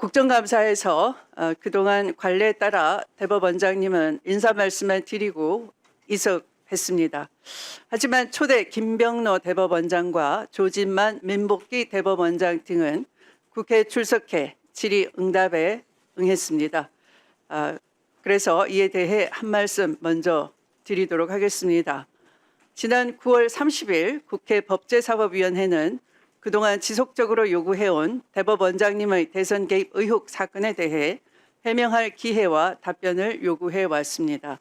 국정감사에서 그동안 관례에 따라 대법원장님은 인사 말씀을 드리고 이석했습니다. 하지만 초대 김병로 대법원장과 조진만 민복기 대법원장 등은 국회에 출석해 질의응답에 응했습니다. 그래서 이에 대해 한 말씀 먼저 드리도록 하겠습니다. 지난 9월 30일 국회 법제사법위원회는 그동안 지속적으로 요구해온 대법원장님의 대선 개입 의혹 사건에 대해 해명할 기회와 답변을 요구해 왔습니다.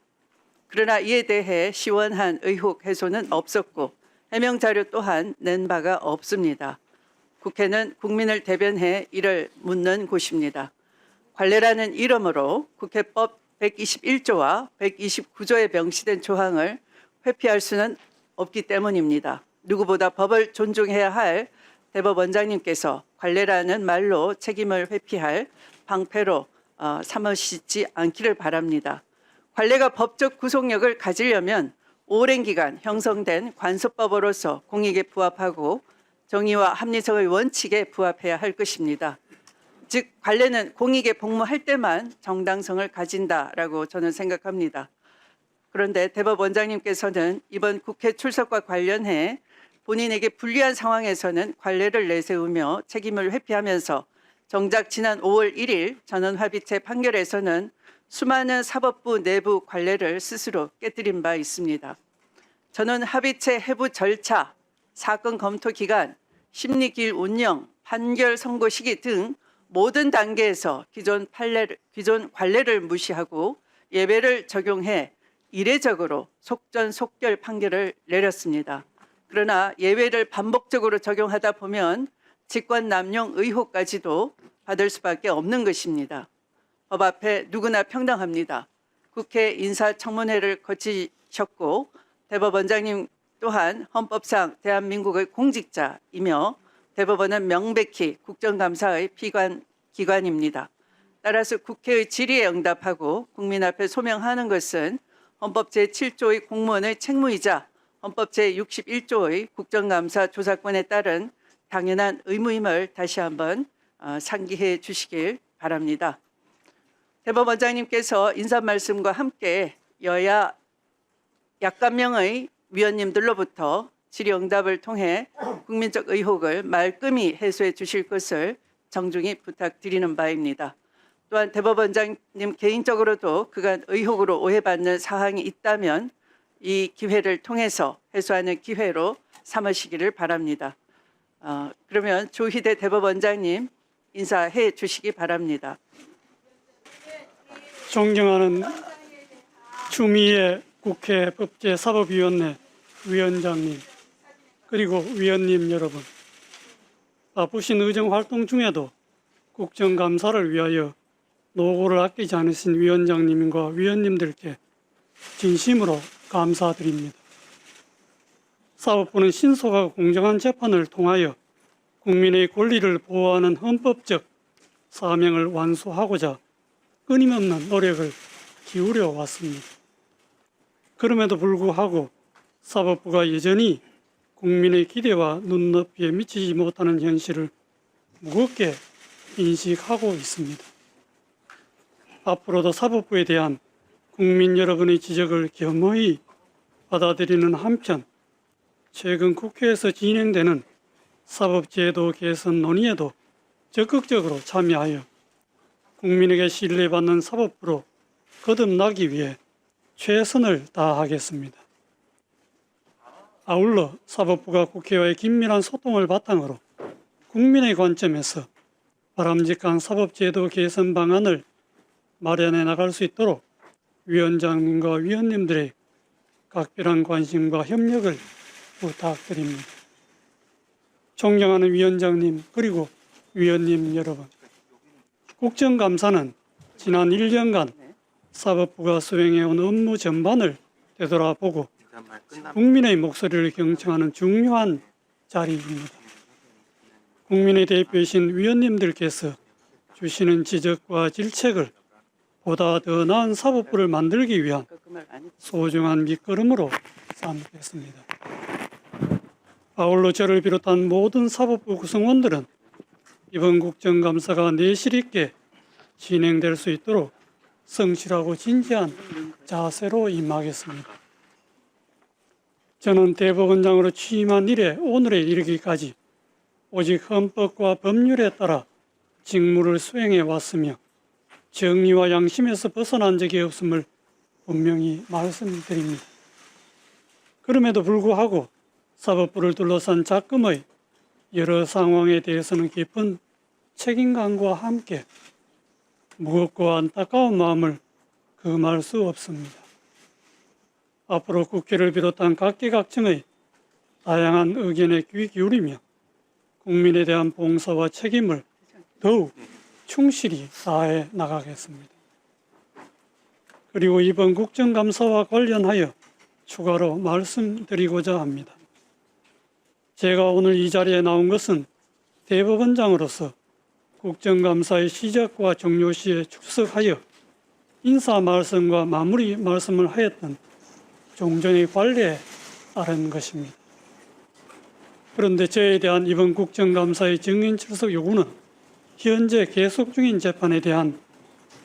그러나 이에 대해 시원한 의혹 해소는 없었고 해명 자료 또한 낸 바가 없습니다. 국회는 국민을 대변해 이를 묻는 곳입니다. 관례라는 이름으로 국회법 121조와 129조에 명시된 조항을 회피할 수는 없기 때문입니다. 누구보다 법을 존중해야 할 대법원장님께서 관례라는 말로 책임을 회피할 방패로 삼으시지 않기를 바랍니다. 관례가 법적 구속력을 가지려면 오랜 기간 형성된 관습법으로서 공익에 부합하고 정의와 합리성의 원칙에 부합해야 할 것입니다. 즉 관례는 공익에 복무할 때만 정당성을 가진다라고 저는 생각합니다. 그런데 대법원장님께서는 이번 국회 출석과 관련해 본인에게 불리한 상황에서는 관례를 내세우며 책임을 회피하면서 정작 지난 5월 1일 전원합의체 판결에서는 수많은 사법부 내부 관례를 스스로 깨뜨린 바 있습니다. 전원합의체 해부 절차, 사건 검토 기간, 심리기일 운영, 판결 선고 시기 등 모든 단계에서 기존 관례를 무시하고 예외를 적용해 이례적으로 속전속결 판결을 내렸습니다. 그러나 예외를 반복적으로 적용하다 보면 직권남용 의혹까지도 받을 수밖에 없는 것입니다. 법 앞에 누구나 평등합니다. 국회 인사청문회를 거치셨고 대법원장님 또한 헌법상 대한민국의 공직자이며 대법원은 명백히 국정감사의 기관입니다. 따라서 국회의 질의에 응답하고 국민 앞에 소명하는 것은 헌법 제7조의 공무원의 책무이자 헌법 제61조의 국정감사 조사권에 따른 당연한 의무임을 다시 한번 상기해 주시길 바랍니다. 대법원장님께서 인사 말씀과 함께 여야 약간 명의 위원님들로부터 질의응답을 통해 국민적 의혹을 말끔히 해소해 주실 것을 정중히 부탁드리는 바입니다. 또한 대법원장님 개인적으로도 그간 의혹으로 오해받는 사항이 있다면 이 기회를 통해서 해소하는 기회로 삼으시기를 바랍니다. 그러면 조희대 대법원장님 인사해 주시기 바랍니다. 존경하는 추미애 국회 법제사법위원회 위원장님 그리고 위원님 여러분, 바쁘신 의정활동 중에도 국정감사를 위하여 노고를 아끼지 않으신 위원장님과 위원님들께 진심으로 감사드립니다. 사법부는 신속하고 공정한 재판을 통하여 국민의 권리를 보호하는 헌법적 사명을 완수하고자 끊임없는 노력을 기울여 왔습니다. 그럼에도 불구하고 사법부가 여전히 국민의 기대와 눈높이에 미치지 못하는 현실을 무겁게 인식하고 있습니다. 앞으로도 사법부에 대한 국민 여러분의 지적을 겸허히 받아들이는 한편 최근 국회에서 진행되는 사법제도 개선 논의에도 적극적으로 참여하여 국민에게 신뢰받는 사법부로 거듭나기 위해 최선을 다하겠습니다. 아울러 사법부가 국회와의 긴밀한 소통을 바탕으로 국민의 관점에서 바람직한 사법제도 개선 방안을 마련해 나갈 수 있도록 위원장님과 위원님들의 각별한 관심과 협력을 부탁드립니다. 존경하는 위원장님 그리고 위원님 여러분, 국정감사는 지난 1년간 사법부가 수행해온 업무 전반을 되돌아보고 국민의 목소리를 경청하는 중요한 자리입니다. 국민의 대표이신 위원님들께서 주시는 지적과 질책을 보다 더 나은 사법부를 만들기 위한 소중한 밑거름으로 삼겠습니다. 아울러 저를 비롯한 모든 사법부 구성원들은 이번 국정감사가 내실 있게 진행될 수 있도록 성실하고 진지한 자세로 임하겠습니다. 저는 대법원장으로 취임한 이래 오늘에 이르기까지 오직 헌법과 법률에 따라 직무를 수행해 왔으며 정의와 양심에서 벗어난 적이 없음을 분명히 말씀드립니다. 그럼에도 불구하고 사법부를 둘러싼 작금의 여러 상황에 대해서는 깊은 책임감과 함께 무겁고 안타까운 마음을 금할 수 없습니다. 앞으로 국회를 비롯한 각계각층의 다양한 의견에 귀 기울이며 국민에 대한 봉사와 책임을 더욱 충실히 다해 나가겠습니다. 그리고 이번 국정감사와 관련하여 추가로 말씀드리고자 합니다. 제가 오늘 이 자리에 나온 것은 대법원장으로서 국정감사의 시작과 종료 시에 출석하여 인사 말씀과 마무리 말씀을 하였던 종전의 관례에 따른 것입니다. 그런데 저에 대한 이번 국정감사의 증인 출석 요구는 현재 계속 중인 재판에 대한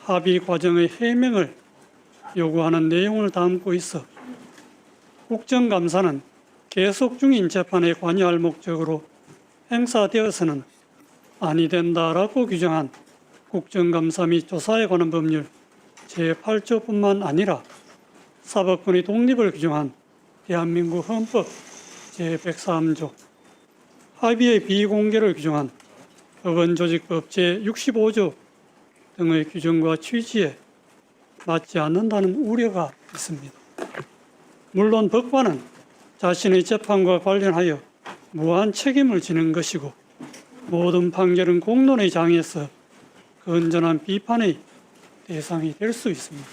합의 과정의 해명을 요구하는 내용을 담고 있어 국정감사는 계속 중인 재판에 관여할 목적으로 행사되어서는 아니 된다라고 규정한 국정감사 및 조사에 관한 법률 제8조뿐만 아니라 사법권의 독립을 규정한 대한민국 헌법 제103조, 합의의 비공개를 규정한 법원조직법 제65조 등의 규정과 취지에 맞지 않는다는 우려가 있습니다. 물론 법관은 자신의 재판과 관련하여 무한 책임을 지는 것이고 모든 판결은 공론의 장에서 건전한 비판의 대상이 될 수 있습니다.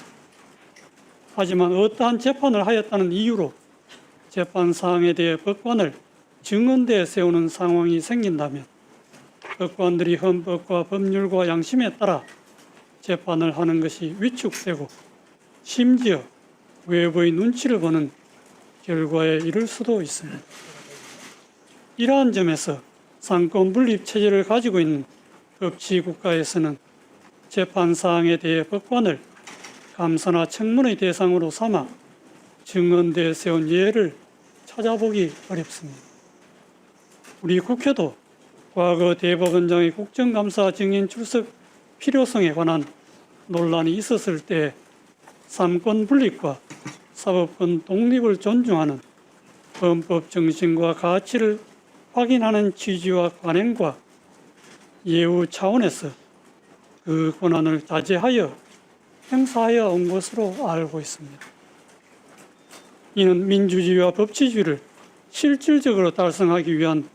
하지만 어떠한 재판을 하였다는 이유로 재판 사항에 대해 법관을 증언대에 세우는 상황이 생긴다면 법관들이 헌법과 법률과 양심에 따라 재판을 하는 것이 위축되고 심지어 외부의 눈치를 보는 결과에 이를 수도 있습니다. 이러한 점에서 상권 분립 체제를 가지고 있는 법치 국가에서는 재판 사항에 대해 법관을 감사나 청문의 대상으로 삼아 증언대에 세운 예를 찾아보기 어렵습니다. 우리 국회도 과거 대법원장의 국정감사 증인 출석 필요성에 관한 논란이 있었을 때 삼권 분립과 사법권 독립을 존중하는 헌법 정신과 가치를 확인하는 취지와 관행과 예우 차원에서 그 권한을 자제하여 행사하여 온 것으로 알고 있습니다. 이는 민주주의와 법치주의를 실질적으로 달성하기 위한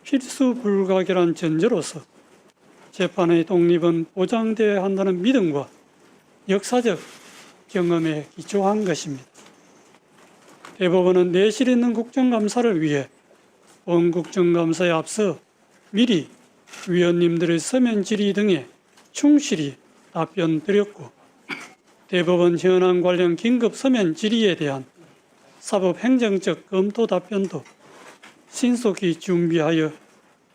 필수 불가결한 전제로서 재판의 독립은 보장되어야 한다는 믿음과 역사적 경험에 기초한 것입니다. 대법원은 내실 있는 국정감사를 위해 본 국정감사에 앞서 미리 위원님들의 서면 질의 등에 충실히 답변 드렸고 대법원 현안 관련 긴급 서면 질의에 대한 사법행정적 검토 답변도 신속히 준비하여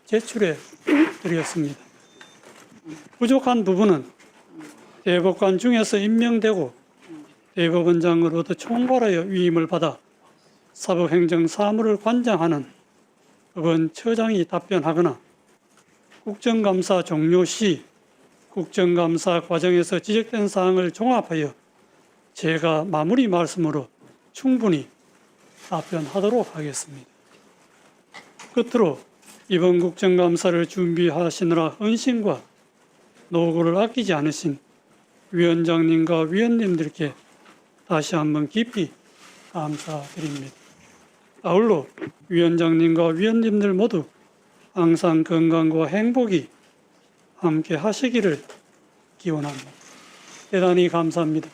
제출해 드렸습니다. 부족한 부분은 대법관 중에서 임명되고 대법원장으로부터 총괄하여 위임을 받아 사법행정 사무를 관장하는 법원처장이 답변하거나 국정감사 종료 시 국정감사 과정에서 지적된 사항을 종합하여 제가 마무리 말씀으로 충분히 답변하도록 하겠습니다. 끝으로 이번 국정감사를 준비하시느라 헌신과 노고를 아끼지 않으신 위원장님과 위원님들께 다시 한번 깊이 감사드립니다. 아울러 위원장님과 위원님들 모두 항상 건강과 행복이 함께 하시기를 기원합니다. 대단히 감사합니다.